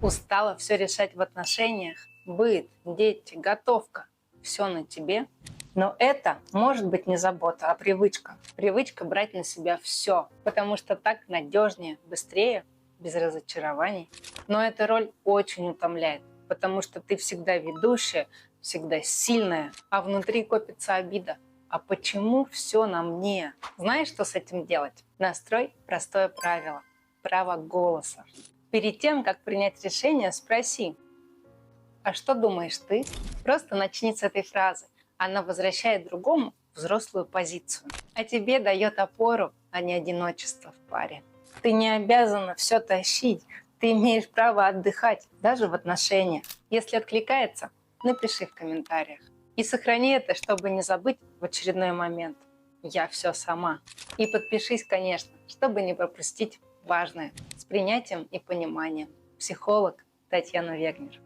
Устала все решать в отношениях? Быт, дети, готовка. Все на тебе. Но это может быть не забота, а привычка. Привычка брать на себя все, потому что так надежнее, быстрее, без разочарований. Но эта роль очень утомляет, потому что ты всегда ведущая, всегда сильная, а внутри копится обида. А почему все на мне? Знаешь, что с этим делать? Настрой простое правило. Право голоса. Перед тем, как принять решение, спроси: а что думаешь ты? Просто начни с этой фразы. Она возвращает другому взрослую позицию, а тебе дает опору, а не одиночество в паре. Ты не обязана все тащить, ты имеешь право отдыхать, даже в отношениях. Если откликается, напиши в комментариях. И сохрани это, чтобы не забыть в очередной момент. Я все сама. И подпишись, конечно, чтобы не пропустить важное. С принятием и пониманием. Психолог Татьяна Вегнер.